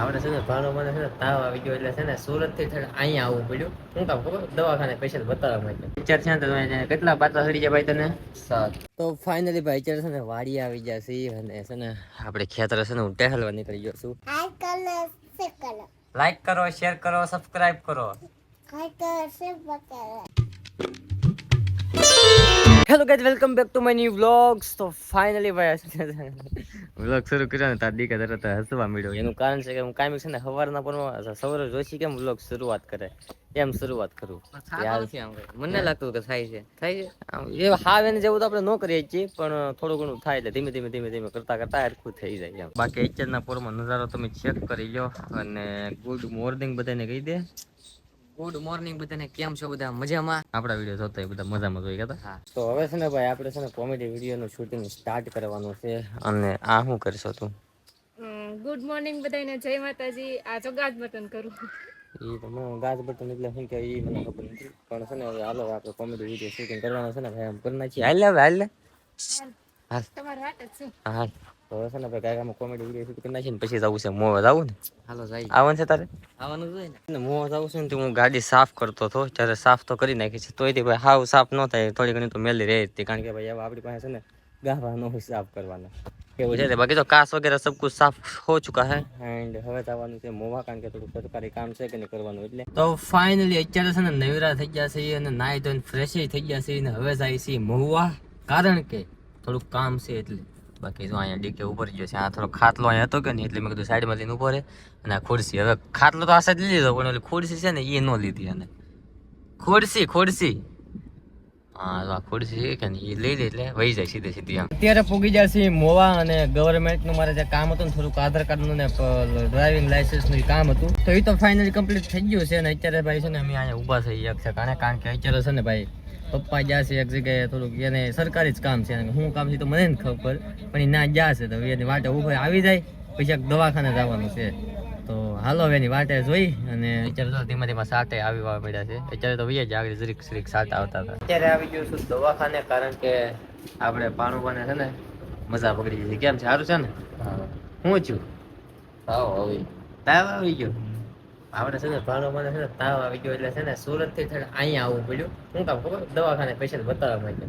આપણે છે ને ભાણો મને છે ને તાવ આવી ગયો એટલે છે ને સુરત થી અહીંયા આવવું પડ્યું. હું કામ ખબર દવાખાને પેશન્ટ બતાવવા માટે વિચાર છે ને તમે કેટલા પાછા સડી ગયા ભાઈ તને 7. તો ફાઇનલી ભાઈ અત્યારે છે ને વાડી આવી જશે અને છે ને આપણે ખેતર છે ને હું ટહેલવા નીકળી ગયો છું. લાઈક કરો, શેર કરો, સબસ્ક્રાઇબ કરો. Hello guys, welcome back to my new vlogs. તો ફાઇનલી ભાઈ વ્લોગ શરૂ કર્યો ને તાર દીકા તરત હસવા મળ્યો. એનું કારણ છે કે હું કાયમી છે ને સવારના પણ સવારે જોશી કેમ વ્લોગ શરૂઆત કરે એમ શરૂઆત કરું. મને લાગતું કે થાય છે એ હાવ એને જેવું તો આપણે ન કરીએ છીએ, પણ થોડું ઘણું થાય એટલે ધીમે ધીમે ધીમે ધીમે કરતા કરતા હરખું થઈ જાય એમ. બાકી અત્યારના પોરમાં નજારો તમે ચેક કરી લો. અને ગુડ મોર્નિંગ બધાને કહી દે. ગુડ મોર્નિંગ બધાને. કેમ છો બધા? મજામાં? આપણા વિડીયો જોતા હોય બધા મજામાં જોઈ ગયા. હા, તો હવે છે ને ભાઈ આપણે છે ને કોમેડી વિડીયોનું શૂટિંગ સ્ટાર્ટ કરવાનું છે. અને આ શું કરશો તું? ગુડ મોર્નિંગ બધાને, જય માતાજી. આ જો ગાજ બટન કરું. ઈ તો હું ગાજ બટન એટલે શું કે ઈ મને ખબર નથી, પણ છે ને હવે હાલો આપણે કોમેડી વિડીયો શૂટિંગ કરવાનું છે ને ભાઈ આમ કરી નાખીએ. હાલ હવે હાલ હાલ તમારે વાત જ છે. હાલ. તો હવે છે ને ભાઈ કાંઈક આમાં કોમેડી વિડીયો શૂટ કરી નાખીએ ને પછી જવું છે મોવા. જવું ને? હાલો જાય. આવવાનું છે તારે? આવવાનું જોઈએ ને. મોવા જવું છે ને તો હું ગાડી સાફ કરતો હતો ત્યારે સાફ તો કરી નાખી છે, તોય ભાઈ હાવ સાફ ન થાય, થોડી ઘણી તો મેલી રહે હતી. કારણ કે ભાઈ હવે આપણી પાસે છે ને ગાવા ન હોય સાફ કરવાના એવું છે. બાકી તો કાસ વગેરે સબ કુછ સાફ હો ચુકા હે. એન્ડ હવે જવાનું છે મોવા, કારણ કે થોડું સરકારી કામ છે કે નહીં કરવાનું એટલે. તો ફાઇનલી અત્યારે છે ને નવરા થઈ ગયા છે અને નાઈ ધોઈને ફ્રેશ થઈ ગયા છે અને હવે જાય છે મોવા, કારણ કે થોડુંક કામ છે એટલે. બાકી જો અહીંયા ડીકે ઉપર ગયો છે. આ થોડો ખાટલો અહીંયા હતો કે નહીં એટલે મેં કીધું સાઈડમાં લઈને ઉભો રહે. અને આ ખુરશી, હવે ખાટલો તો આ સાઈડ લઈ લીધો, પણ ઓલી ખુરશી છે ને એ ન લીધી. અને ખુરશી હા ખુરશી કે ને એ લઈ લે એટલે વહી જાય સીધે સીધી. આમ અત્યારે પૂગી જાય છે મોવા, અને ગવર્મેન્ટનું મારે જે કામ હતું ને થોડુંક આધાર કાર્ડનું ને ડ્રાઇવિંગ લાઇસન્સનું કામ હતું, તો એ તો ફાઇનલી કમ્પ્લીટ થઈ ગયું છે. અને અત્યારે ભાઈ છે ને અમે અહીંયા ઊભા થઈ એક છે, કારણ કે અત્યારે છે ને ભાઈ પપ્પા ગયા છે એક જગ્યાએ, થોડુંક એને સરકારી જ કામ છે. શું કામ છે તો મને નથી ખબર, પણ એ ના ગયા છે તો એની વાટે ઊભો આવી જાય, પછી એક દવાખાને જવાનું છે. તો હાલો એની વાટે જોઈ. અને અત્યારે તો ધીમે ધીમે સાટે આવી પડ્યા છે. અત્યારે તો વૈયા જ આગળ જરીક સાટ આવતા હતા. અત્યારે આવી ગયો છું દવાખાને, કારણ કે આપણે પાણુબાને છે ને મજા પકડી ગઈ. કેમ છે? સારું છે ને? હું છું તાવ આવી ગયો. આપણે છે ને ભાણુબાને છે ને તાવ આવી ગયો એટલે છે ને સુરત થી અહીંયા આવવું પડ્યું. શું કામ ખબર? દવાખાને પેશન્ટ બતાવવા માટે.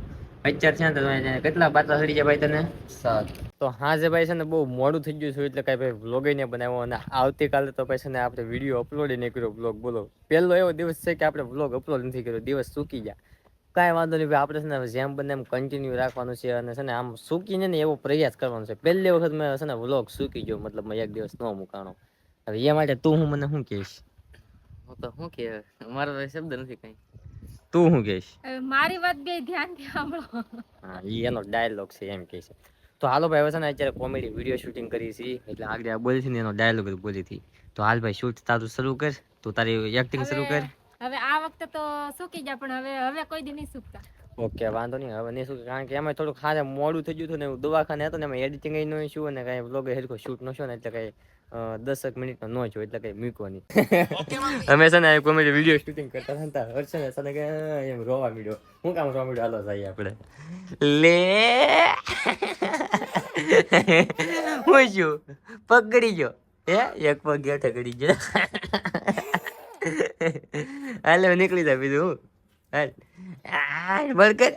અત્યારે છે ને કેટલા પાછા સડી ગયા ભાઈ તને? 7. તો હા જે ભાઈ છે ને બહુ મોડું થઈ ગયું છે એટલે કાંઈ ભાઈ વ્લોગ નહીં બનાવ્યો. અને આવતીકાલે તો પછી છે ને આપણે વિડીયો અપલોડ નહીં કર્યો. વ્લોગ બોલો પહેલો એવો દિવસ છે કે આપણે વ્લોગ અપલોડ નથી કર્યો, દિવસ ચૂકી ગયા. કાંઈ વાંધો નહીં ભાઈ, આપણે છે ને જેમ બને એમ કન્ટિન્યુ રાખવાનું છે. અને છે ને આમ ચૂકીને ને એવો પ્રયાસ કરવાનો છે. પહેલી વખત મેં છે ને વ્લોગ ચૂકી ગયો, મતલબ એક દિવસ ન મુકાણો. હવે એ માટે તું હું મને શું કહીશ? હું તો શું કે મારો શબ્દ નથી કઈ. તું શું કહીશ? મારી વાત બે ધ્યાનથી સાંભળો. હા, ઈ એનો ડાયલોગ છે એમ કહે છે. તો હાલો ભાઈ, હવે છે ને અત્યારે કોમેડી વિડીયો શૂટિંગ કરી છે એટલે આગળ આ બોલી છે ને એનો ડાયલોગ જ બોલી હતી. તો હાલ ભાઈ શૂટ તારું શરૂ કર, તું તારી એક્ટિંગ શરૂ કર. હવે આ વખતે તો સુકી ગયા, પણ હવે કોઈ દી નહીં સુકતા. ઓકે, વાંધો નહીં, હવે નહીં શું, કારણ કે એમાં થોડુંક ખાસ મોડું થઈ ગયું હતું ને દવાખાને હતો ને એમાં એડિટિંગ નો ઇશ્યુ અને કાંઈ વ્લોગ હેરખો શૂટ નો છો ને એટલે કાંઈ 10 મિનિટનો નો છો એટલે કંઈ મૂકવાની. અમે છે ને કોમેડી વિડીયો શૂટિંગ કરતા હતા, હર્ષ ને સને કે એમ રોવા મળ્યો. હું કામ રોવા મળ્યો? હાલો જઈએ આપણે. લે હું છું પકડી ગયો હે, એક પગ ગેઠે ગડી ગયો. હાલે નીકળી જાય બીજું. હાલ બળકર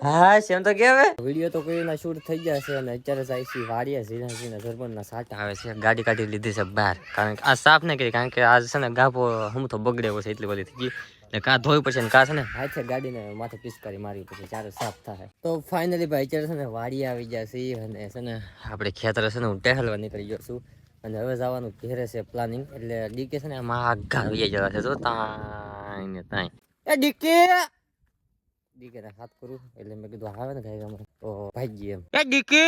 હા સેમ તો કે હવે વિડીયો તો કોઈના શૂટ થઈ ગયા છે. અને અત્યારે જાય છે વાડીએ ઝીણા ધર્મના સાટા આવે છે. ગાડી કાઢી લીધી છે બહાર, કારણ કે આ સાફ નહીં કરી, કારણ કે આજ છે ને ગાભો હું તો બગડે છે એટલી બધી થઈ ગઈ. એટલે કાં ધોઈ પછી ને કાં છે ને હાથે ગાડીને માથે પિસ્કારી મારી પછી ચારે સાફ થાય. તો ફાઇનલી ભાઈ અત્યારે છે ને વાડીએ આવી ગયા છે. અને છે ને આપણે ખેતર છે ને હું ટહેલવા નીકળી ગયો છું. અને હવે જવાનું ઘેરે છે પ્લાનિંગ, એટલે ડીકે છે ને માઘા વહી જવા છે. જો તાઈ ને તાઈ એ ડીકે ને હાથ કરું એટલે મેં કીધું આવે ને ગાય ગામમાં તો ભાગી એમ. એ ડીકે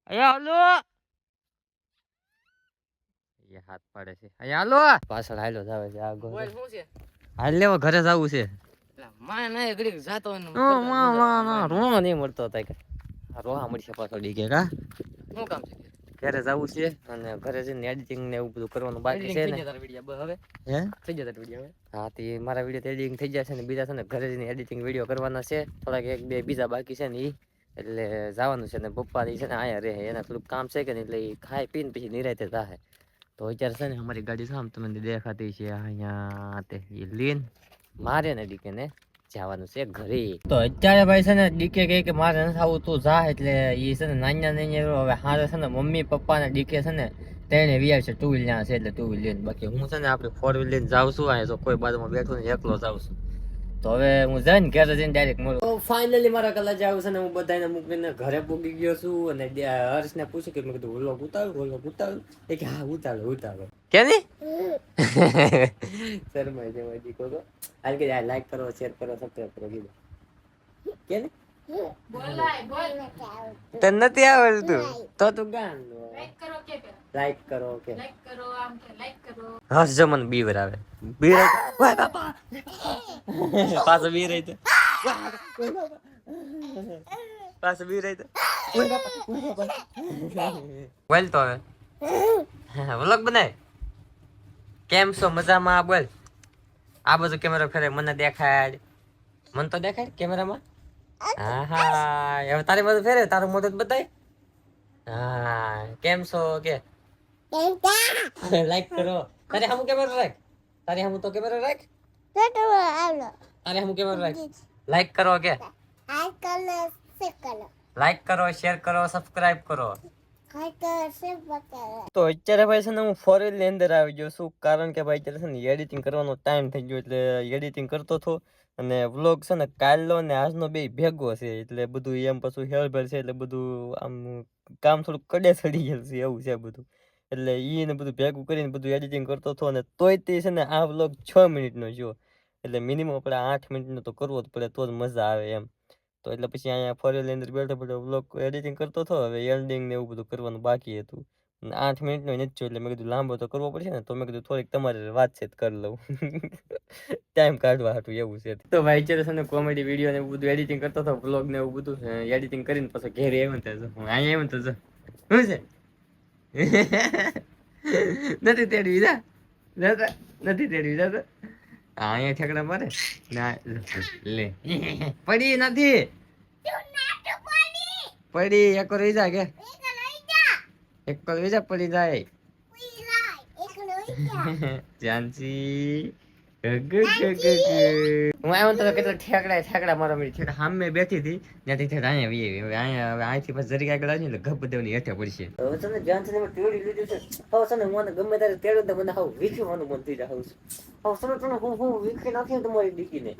અહીંયા હાલો, એ હાથ પાડે છે. અહીંયા હાલો, પાછળ હાલો જાવે છે. આગળ શું છે? હાલ લેવા ઘરે જવું છે. માં ના ઘડી જાતો ને રોવા નહીં મળતો હતા કે રોવા મળશે પાછો ડીકે. કા શું કામ છે? ઘરે જવું છે અને ઘરે જઈને એડિટિંગ ને એવું બધું કરવાનું બાકી છે ને. હવે હે થઈ જતા વિડીયો. હા, તે મારા વિડીયો એડિટિંગ થઈ જશે ને બીજા છે ને ઘરે જઈને એડિટિંગ વિડીયો કરવાના છે. થોડાક એક બે બીજા બાકી છે ને એ એટલે જવાનું છે ને પપ્પા છે ને અહીંયા રહે, એના થોડુંક કામ છે કે નહીં, એટલે એ ખાઈ પીને પછી નિરાતે જાહે. તો અત્યારે છે ને અમારી ગાડી સામે તમને દેખાતી છે અહીંયા તે લીન મારે ને ડીકે ને જવાનું છે ઘરે. તો અત્યારે ભાઈ છે ને ડીકે કહે કે મારે નથી આવું, તું જા. એટલે એ છે ને નાના હવે હારે છે ને મમ્મી પપ્પા ને ડીકે છે ને તેને વી છે, 2 વ્હીલ છે એટલે 2 વ્હીલ લઈને. બાકી હું છે ને આપણે 4 વ્હીલ લઈને જાઉં છું. અહીંયા તો કોઈ બાજુમાં બેઠું ને એકલો જાઉં છું. તો હવે હું જઈને ઘરે જઈને ડાયરેક્ટ મળું. તો ફાઇનલી મારા કલાક આવું છે ને હું બધાને મૂકીને ઘરે પૂગી ગયો છું. અને હર્ષને પૂછ્યું કે મેં કીધું વ્લોગ ઉતારું એ કે હા ઉતારો કે નહીં શર્મા જેવા દીકો તો હાલ કે લાઈક કરો, શેર કરો, સબસ્ક્રાઇબ કરો કીધું કે નહીં તને નથી આવડતું તો તું ગાન લાઈક કરો કે હર્ષ જમન બીવર આવે પાછો બી રહી તો પાછો બી રહી તો બોલ તો હવે વ્લોગ બનાય. કેમ છો? મજામાં? બોલ. આ બધું કેમેરા ફેરે મને દેખાડ, મને તો દેખાડ કેમેરામાં. હા હા હવે તારી બધું ફેરે, તારું મોઢું બતાય. હા કેમ છો કે લાઈક કરો. તારે હમું કેમેરા રાખ, તારે હમું તો કેમેરા રાખ, તારે હમું કેમેરા રાખ. લાઈક કરો કે લાઈક કરો, શેર કરો, સબસ્ક્રાઇબ કરો. તો અત્યારે ભાઈ છે ને હું 4 વ્હીલ ની અંદર આવી ગયો છું, કારણ કે ભાઈ અત્યારે છે ને એડિટિંગ કરવાનો ટાઈમ થઈ ગયો, એટલે એડિટિંગ કરતો હતો. અને વ્લોગ છે ને કાલનો ને આજનો બે ભેગો છે, એટલે બધું એમ પાછું હેરભેર છે, એટલે બધું આમ કામ થોડું કડે ચડી ગયેલું છે એવું છે બધું. એટલે એને બધું ભેગું કરીને બધું એડિટિંગ કરતો હતો. અને તોય તે છે ને આ વ્લોગ 6 મિનિટનો જો, એટલે મિનિમમ આપણે 8 મિનિટનો તો કરવો જ પડે, તો જ મજા આવે એમ. તો એટલે પછી અહીંયા 4 વ્હીલ અંદર બેઠો વ્લોગ એડિટિંગ કરતો હતો. હવે એન્ડિંગ ને એવું બધું કરવાનું બાકી હતું. 8 મિનિટનો નથી થયો, એટલે મેં કીધું લાંબો તો કરવો પડશે ને, તો મેં કીધું થોડીક તમારે વાતચીત કરી લઉં ટાઈમ કાઢવા હતું એવું છે. તો ભાઈ અત્યારે છે ને કોમેડી વિડીયો ને એવું બધું એડિટિંગ કરતો હતો, વ્લોગ ને એવું બધું એડિટિંગ કરીને પછી ઘેરે આવ્યો ને હું અહીંયા આવ્યો તો શું છે નથી તેડવી જા નથી તેડવી જા. અહીંયા ઠેકડા મારે લે પડી નથી પડી એક રહી જા કે એક રહી જા પડી જાય ચાંચી હું આવ્યો તો કેટલા ઠેકડા મારા મળી ઠેકડા સામે બેઠી હતી ત્યાંથી ઠેક અહીંયા વી આવી. હવે અહીંથી પછી જરીક આગળ આવી એટલે ગપ દેવાની હેઠે પડશે. હવે છે ને જ્યાં છે તેડી લીધું છે. હવે છે ને મને ગમે ત્યારે તેડું તો મને હાવ વીખવાનું મન થઈ જાય. હવે સર તને હું વીખી નાખ્યું તમારી દીકીને